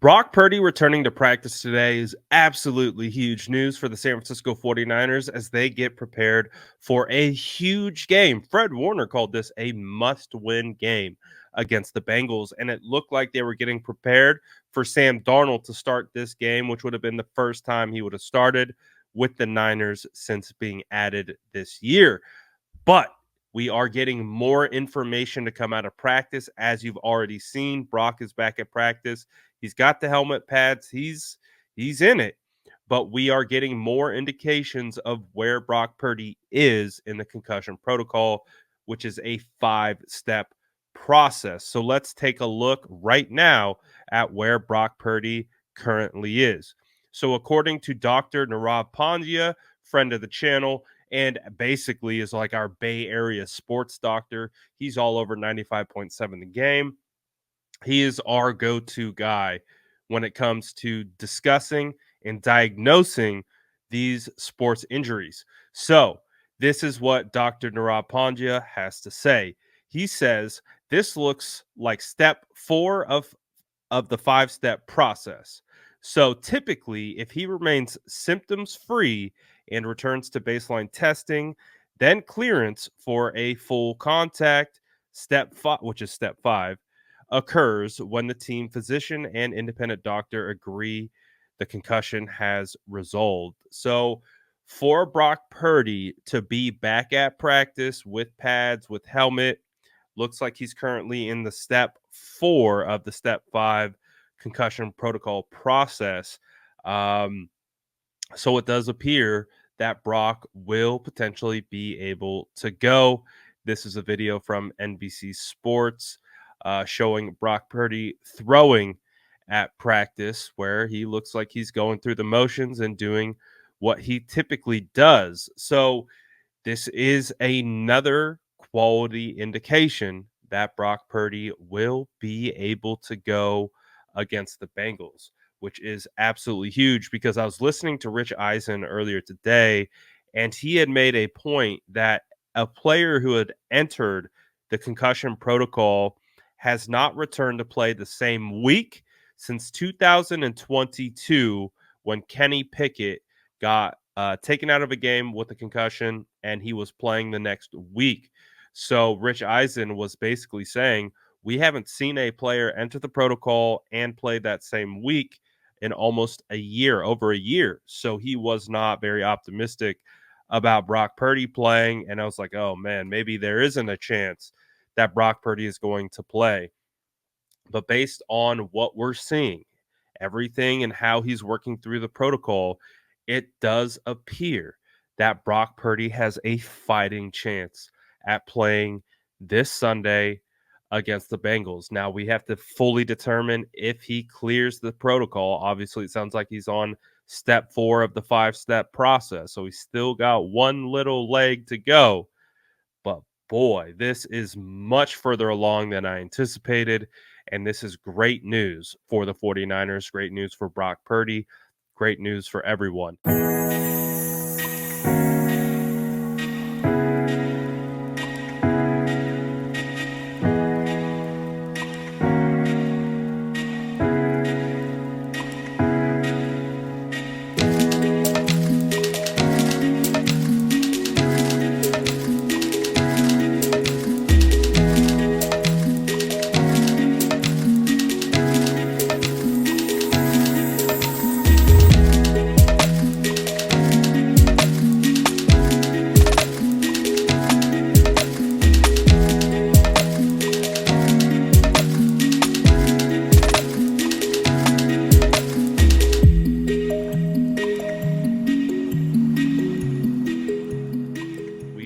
Brock Purdy returning to practice today is absolutely huge news for the San Francisco 49ers as they get prepared for a huge game. Fred Warner called this a must-win game against the Bengals, and it looked like they were getting prepared for Sam Darnold to start this game, which would have been the first time he would have started with the Niners since being added this year. But we are getting more information to come out of practice. As you've already seen, Brock is back at practice. He's got the helmet pads. He's in it. But we are getting more indications of where Brock Purdy is in the concussion protocol, which is a 5-step process. So let's take a look right now at where Brock Purdy currently is. So according to Dr. Nirav Pandya, friend of the channel, and basically is like our Bay Area sports doctor. He's all over 95.7 The Game. He is our go-to guy when it comes to discussing and diagnosing these sports injuries. So this is what Dr. Nirav Pandya has to say. He says this looks like step 4 of the 5-step process. So typically, if he remains symptoms free and returns to baseline testing, then clearance for a full contact step 5, which is step 5, occurs when the team physician and independent doctor agree the concussion has resolved. So for Brock Purdy to be back at practice with pads, with helmet, looks like he's currently in the step 4 of the step 5 concussion protocol process. So it does appear that Brock will potentially be able to go. This is a video from NBC Sports showing Brock Purdy throwing at practice, where he looks like he's going through the motions and doing what he typically does. So this is another quality indication that Brock Purdy will be able to go against the Bengals, which is absolutely huge because I was listening to Rich Eisen earlier today, and he had made a point that a player who had entered the concussion protocol has not returned to play the same week since 2022 when Kenny Pickett got taken out of a game with a concussion and he was playing the next week. So Rich Eisen was basically saying, we haven't seen a player enter the protocol and play that same week in almost a year, over a year. So he was not very optimistic about Brock Purdy playing. And I was like, oh man, maybe there isn't a chance that Brock Purdy is going to play. But based on what we're seeing, everything and how he's working through the protocol, it does appear that Brock Purdy has a fighting chance at playing this Sunday against the Bengals. Now we have to fully determine if he clears the protocol. Obviously, it sounds like he's on step 4 of the 5-step process. So he's still got one little leg to go. But boy, this is much further along than I anticipated. And this is great news for the 49ers. Great news for Brock Purdy. Great news for everyone.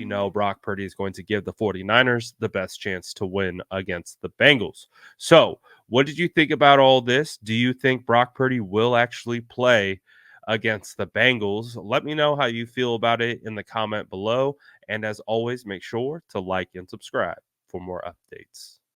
Know Brock Purdy is going to give the 49ers the best chance to win against the Bengals. So, what did you think about all this? Do you think Brock Purdy will actually play against the Bengals? Let me know how you feel about it in the comment below. And as always, make sure to like and subscribe for more updates.